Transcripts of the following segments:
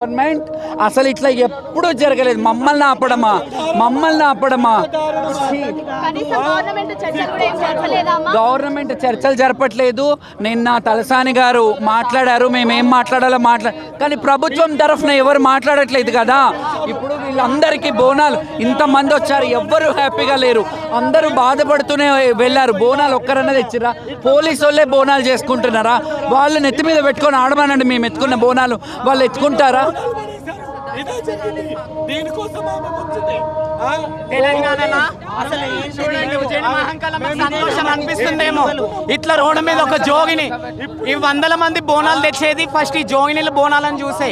Government అసలు ఇట్లా ఎప్పుడూ జరగలేదు. మమ్మల్ని ఆపడమా గవర్నమెంట్ చర్చలు జరపట్లేదు. నిన్న తలసాని గారు మాట్లాడారు, మేమేం మాట్లాడాలో కానీ ప్రభుత్వం తరఫున ఎవరు మాట్లాడట్లేదు కదా. ఇప్పుడు వీళ్ళందరికీ బోనాలు ఇంతమంది వచ్చారు, ఎవ్వరు హ్యాపీగా లేరు, అందరూ బాధపడుతూనే వెళ్ళారు. బోనాలు ఒక్కరన్నా తెచ్చిరా? పోలీసు వాళ్ళే బోనాలు చేసుకుంటున్నారా? వాళ్ళు నెత్తి మీద పెట్టుకొని ఆడమనండి, మేము ఎత్తుకున్న బోనాలు వాళ్ళు ఎత్తుకుంటారా? తెలంగాణలో అసలు సంతోషం అనిపిస్తుందేమో. ఇట్లా రోడ్డు మీద ఒక జోగిని ఈ 100 మంది బోనాలు తెచ్చేది ఫస్ట్ ఈ జోగినిల బోనాలను చూసే.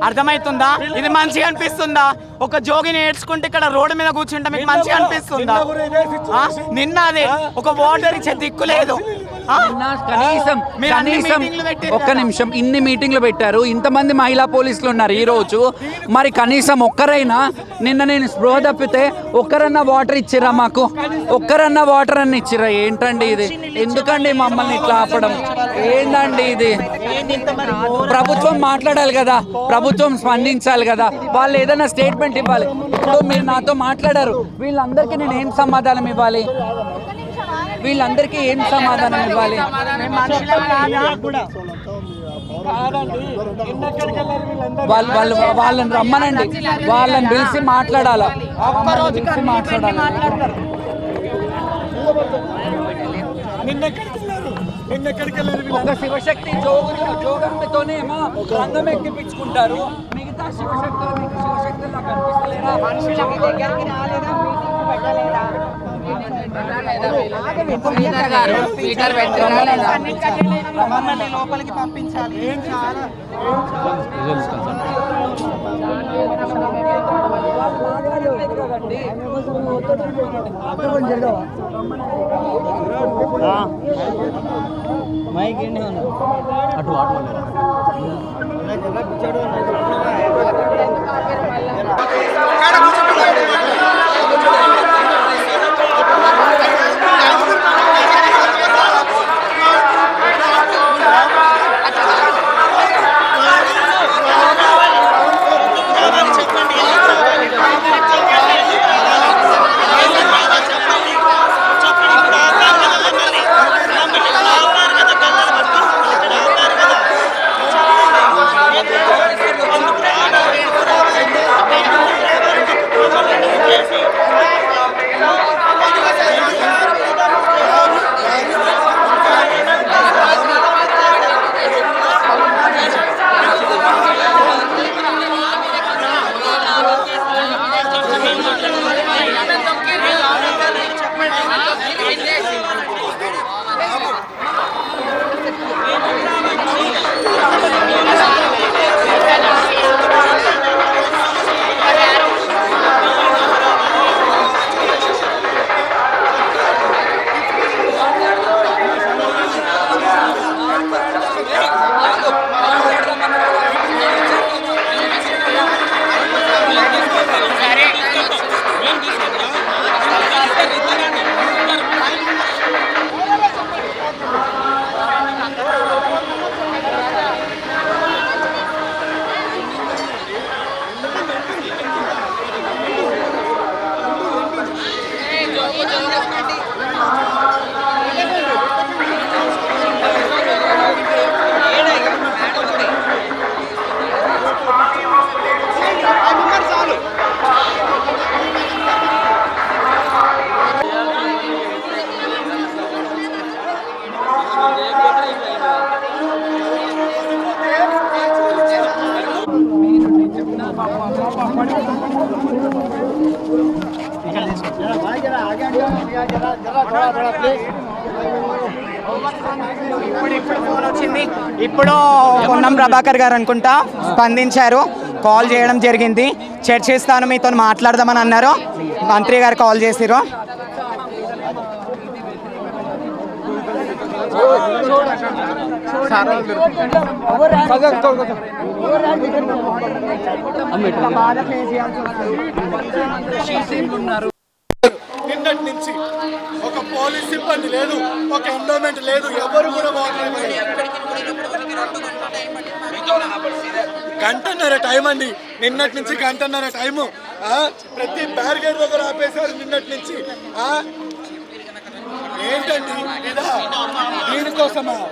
అర్థమవుతుందా? ఇది మంచిగా అనిపిస్తుందా? ఒక జోగిని ఏడ్చుకుంటే ఇక్కడ రోడ్డు మీద కూర్చుంటే మీకు మంచిగా అనిపిస్తుందా? నిన్న అదే ఒక వాటర్ ఇచ్చే దిక్కు లేదు. కనీసం ఒక్క నిమిషం, ఇన్ని మీటింగ్లు పెట్టారు, ఇంతమంది మహిళా పోలీసులు ఉన్నారు ఈ రోజు. మరి కనీసం ఒక్కరైనా నిన్న నేను స్పృహ తప్పితే ఒక్కరన్నా వాటర్ ఇచ్చిరా? మాకు ఒక్కరన్నా వాటర్ అన్న ఇచ్చిరా? ఏంటండి ఇది? ఎందుకండి మమ్మల్ని ఇట్లా ఆపడం? ఏందండి ఇది? ప్రభుత్వం మాట్లాడాలి కదా, ప్రభుత్వం స్పందించాలి కదా, వాళ్ళు ఏదైనా స్టేట్మెంట్ ఇవ్వాలి. ఇప్పుడు మీరు నాతో మాట్లాడారు, వీళ్ళందరికీ నేను ఏం సమాధానం ఇవ్వాలి? వీళ్ళందరికీ ఏం సమాధానం ఇవ్వాలి? వాళ్ళని రమ్మనండి, వాళ్ళని పిలిచి మాట్లాడాలి. ఒక శివశక్తి జోగంతోనే రంగం ఎక్కిపించుకుంటారు. మిగతా శివశక్తులు నాకు అనిపిస్తలేదా? లోపలికి పంపించాలి. అటు ఇప్పుడు పొన్నం ప్రభాకర్ గారు అనుకుంటా స్పందించారు, కాల్ చేయడం జరిగింది. చర్చిస్తాను, మీతో మాట్లాడదామని అన్నారు. మంత్రి గారు కాల్ చేసిరు. నిన్నటి నుంచి ఒక పోలీస్ సిబ్బంది లేదు, ఒక ఎండోమెంట్ లేదు, ఎవరు కూడా గంటన్నర టైం అండి, నిన్నటి నుంచి గంటన్నర టైము. ప్రతి బ్యారికేడ్ దగ్గర ఆపేశారు నిన్నటి నుంచి. ఏంటండి ఇదా? దీనికోసమా?